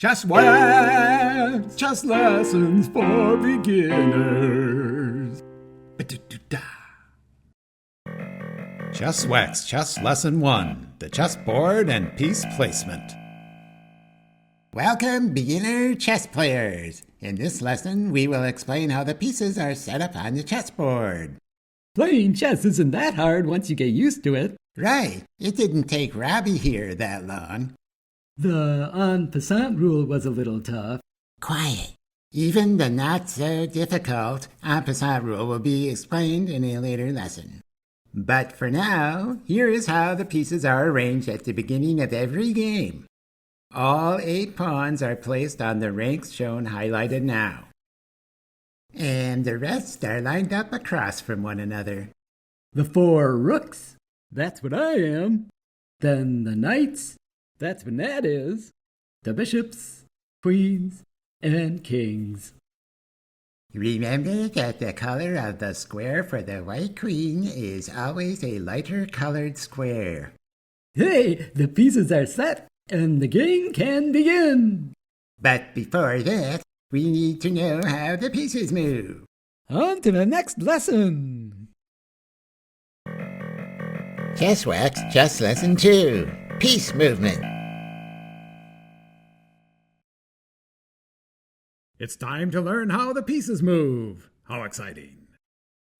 Chesswacks, chess lessons for beginners. Ba-do-do-da. Chesswacks, chess lesson 1, the chessboard and piece placement. Welcome, beginner chess players. In this lesson, we will explain how the pieces are set up on the chessboard. Playing chess isn't that hard once you get used to it. Right, it didn't take Robbie here that long. The en passant rule was a little tough. Quiet. Even the not-so-difficult en passant rule will be explained in a later lesson. But for now, here is how the pieces are arranged at the beginning of every game. All 8 pawns are placed on the ranks shown highlighted now. And the rest are lined up across from one another. The 4 rooks, that's what I am. Then the knights, that's what Nat is. The bishops, queens, and kings. Remember that the color of the square for the white queen is always a lighter colored square. Hey, the pieces are set, and the game can begin. But before that, we need to know how the pieces move. On to the next lesson. Chesswacks, Chess Lesson 2, Piece Movement. It's time to learn how the pieces move. How exciting.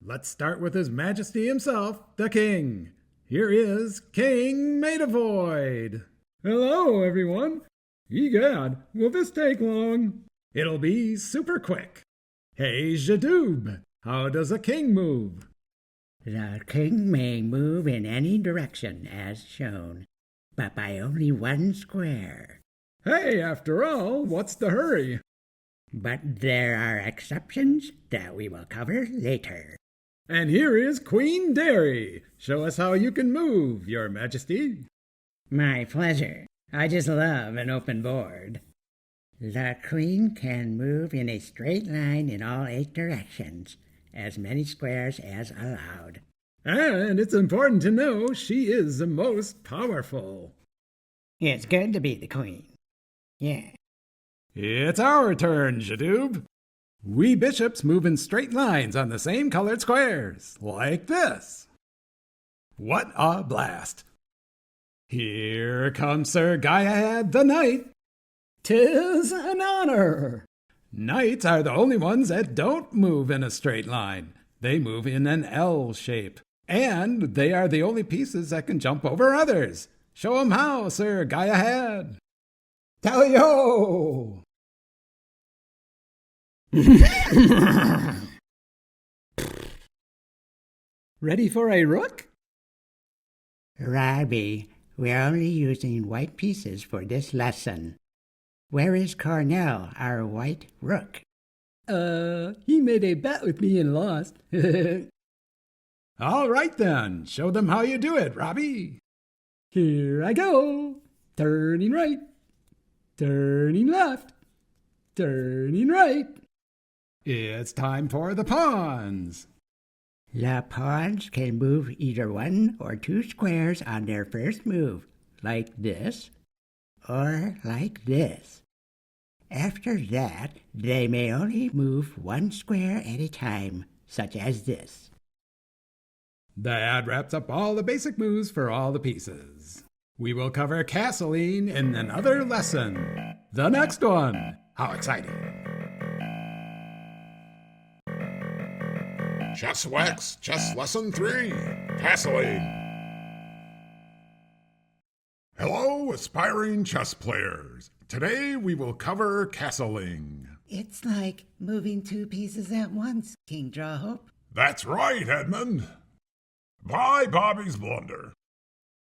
Let's start with His Majesty himself, the King. Here is King Maidavoid. Hello, everyone. Egad, will this take long? It'll be super quick. Hey, Jadoob, how does a king move? The king may move in any direction as shown, but by only one square. Hey, after all, what's the hurry? But there are exceptions that we will cover later. And here is Queen Derry. Show us how you can move, Your Majesty. My pleasure. I just love an open board. The queen can move in a straight line in all 8 directions, as many squares as allowed. And it's important to know she is the most powerful. It's good to be the queen. Yeah. It's our turn, Jadoob. We bishops move in straight lines on the same colored squares, like this. What a blast! Here comes Sir Gaiad the Knight. 'Tis an honor. Knights are the only ones that don't move in a straight line. They move in an L shape. And they are the only pieces that can jump over others. Show 'em how, Sir Gaiad. Tally-ho! Ready for a rook? Robbie, we're only using white pieces for this lesson. Where is Cornell, our white rook? He made a bet with me and lost. All right then, show them how you do it, Robbie. Here I go. Turning right, turning left, turning right. It's time for the pawns. The pawns can move either 1 or 2 squares on their first move, like this, or like this. After that, they may only move 1 square at a time, such as this. That wraps up all the basic moves for all the pieces. We will cover castling in another lesson. The next one. How exciting. Chesswacks, Chess Lesson 3, Castling. Hello, aspiring chess players. Today we will cover castling. It's like moving 2 pieces at once, King Drawhope. That's right, Edmund. By Bobby's blunder.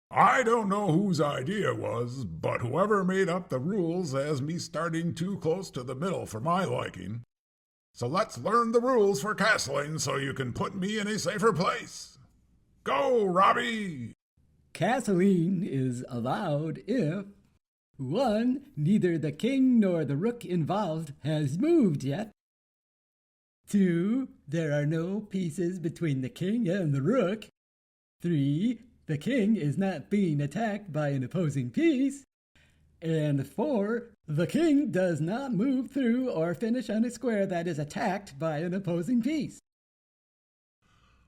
I don't know whose idea it was, but whoever made up the rules has me starting too close to the middle for my liking. So let's learn the rules for castling so you can put me in a safer place. Go, Robbie! Castling is allowed if 1. Neither the king nor the rook involved has moved yet. 2. There are no pieces between the king and the rook. 3. The king is not being attacked by an opposing piece. And 4, the king does not move through or finish on a square that is attacked by an opposing piece.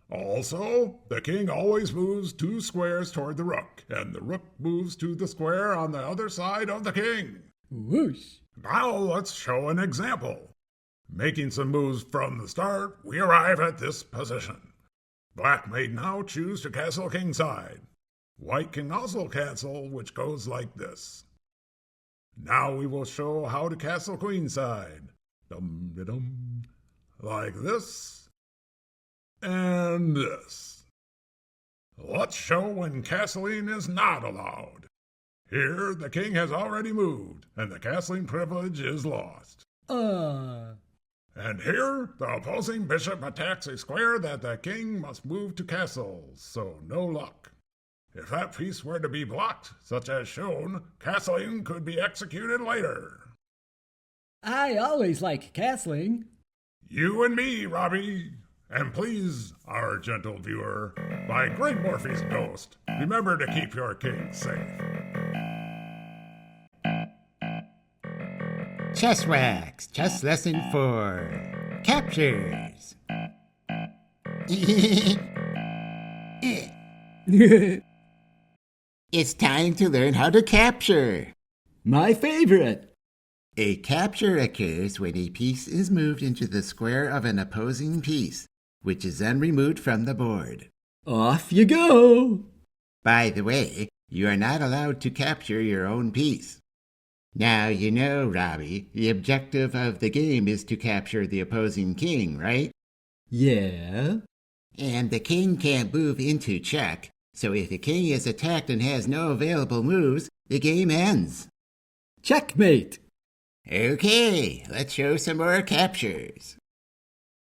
Also, the king always moves 2 squares toward the rook, and the rook moves to the square on the other side of the king. Whoosh! Now let's show an example. Making some moves from the start, we arrive at this position. Black may now choose to castle kingside. White can also castle, which goes like this. Now we will show how to castle queenside. Dum-de-dum. Like this. And this. Let's show when castling is not allowed. Here, the king has already moved, and the castling privilege is lost. And here, the opposing bishop attacks a square that the king must move to castle, so no luck. If that piece were to be blocked, such as shown, castling could be executed later. I always like castling. You and me, Robbie. And please, our gentle viewer, by Great Morphe's ghost, remember to keep your king safe. Chesswacks, chess lesson 4. Captures. It's time to learn how to capture. My favorite. A capture occurs when a piece is moved into the square of an opposing piece, which is then removed from the board. Off you go. By the way, you are not allowed to capture your own piece. Now you know, Robbie, the objective of the game is to capture the opposing king, right? Yeah. And the king can't move into check, so if the king is attacked and has no available moves, the game ends. Checkmate. Okay, let's show some more captures.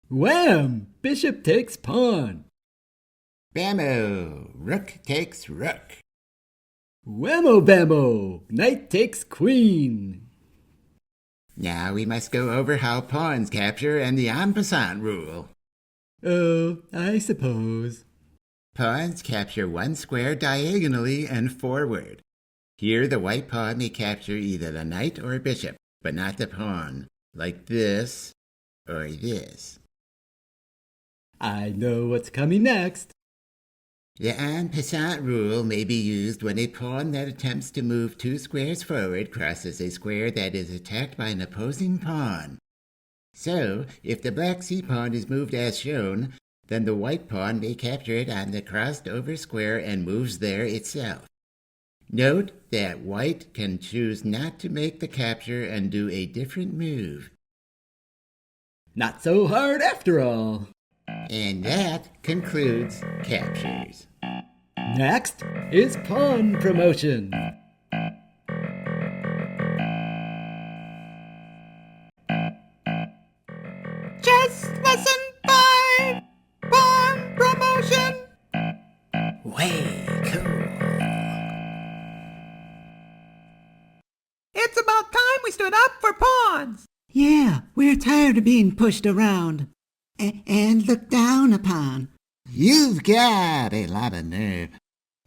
Wham! Bishop takes pawn. Bammo, rook takes rook. Whammo bammo! Knight takes queen. Now we must go over how pawns capture and the en passant rule. Oh, I suppose. Pawns capture 1 square diagonally and forward. Here the white pawn may capture either the knight or bishop, but not the pawn, like this or this. I know what's coming next. The en passant rule may be used when a pawn that attempts to move 2 squares forward crosses a square that is attacked by an opposing pawn. So, if the black c-pawn is moved as shown, then the white pawn may capture it on the crossed-over square and moves there itself. Note that white can choose not to make the capture and do a different move. Not so hard after all. And that concludes captures. Next is pawn promotion. Chess lesson 5! Pawn promotion! Way cool. It's about time we stood up for pawns. Yeah, we're tired of being pushed around and looked down upon. You've got a lot of nerve.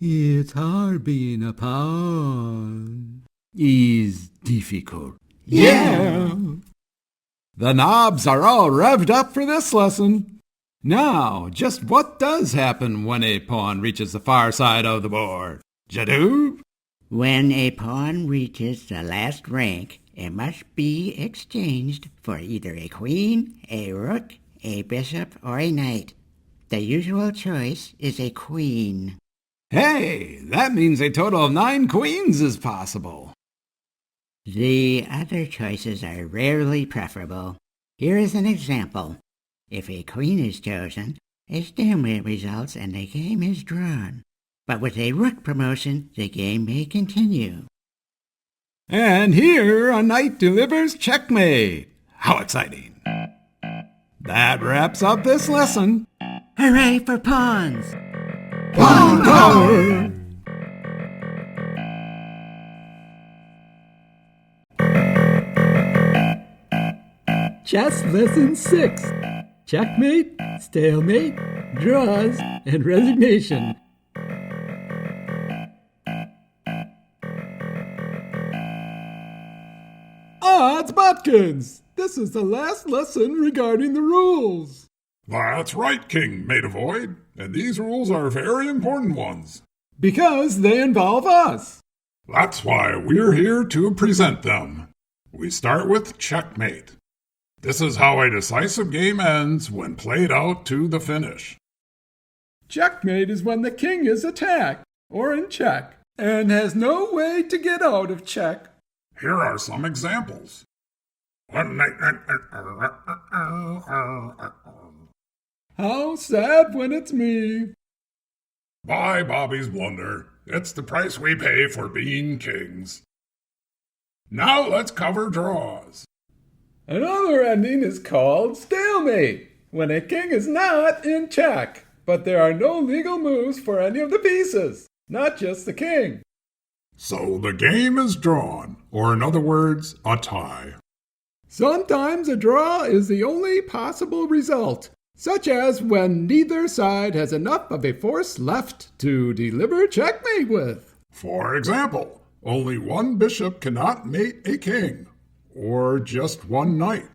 It's hard being a pawn. Is difficult. Yeah. The knobs are all revved up for this lesson. Now, just what does happen when a pawn reaches the far side of the board? Jadoob? When a pawn reaches the last rank, it must be exchanged for either a queen, a rook, a bishop, or a knight. The usual choice is a queen. Hey, that means a total of 9 queens is possible. The other choices are rarely preferable. Here is an example. If a queen is chosen, a stalemate results and the game is drawn. But with a rook promotion, the game may continue. And here a knight delivers checkmate. How exciting. That wraps up this lesson. Hooray for pawns! Pawn power! Chess lesson 6. Checkmate, stalemate, draws, and resignation. Odds Butkins! This is the last lesson regarding the rules. That's right, King Maidavoid, and these rules are very important ones. Because they involve us. That's why we're here to present them. We start with checkmate. This is how a decisive game ends when played out to the finish. Checkmate is when the king is attacked or in check and has no way to get out of check. Here are some examples. How sad when it's me. By Bobby's blunder. It's the price we pay for being kings. Now let's cover draws. Another ending is called stalemate, when a king is not in check, but there are no legal moves for any of the pieces, not just the king. So the game is drawn, or in other words, a tie. Sometimes a draw is the only possible result, such as when neither side has enough of a force left to deliver checkmate with. For example, only one bishop cannot mate a king, or just one knight.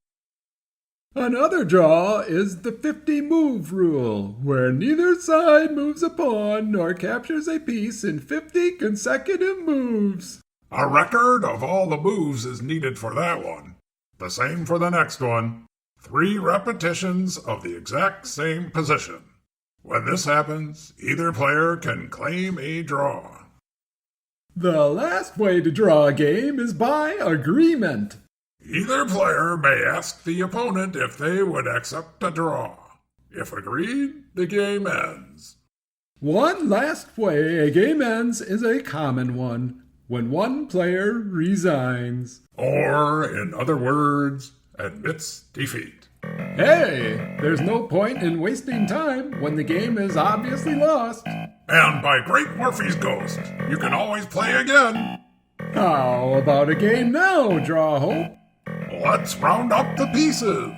Another draw is the 50-move rule, where neither side moves a pawn nor captures a piece in 50 consecutive moves. A record of all the moves is needed for that one. The same for the next one. 3 repetitions of the exact same position. When this happens, either player can claim a draw. The last way to draw a game is by agreement. Either player may ask the opponent if they would accept a draw. If agreed, the game ends. One last way a game ends is a common one, when one player resigns. Or, in other words, admits defeat. Hey, there's no point in wasting time when the game is obviously lost. And by Great Morphe's Ghost, you can always play again. How about a game now, Draw Hope? Let's round up the pieces.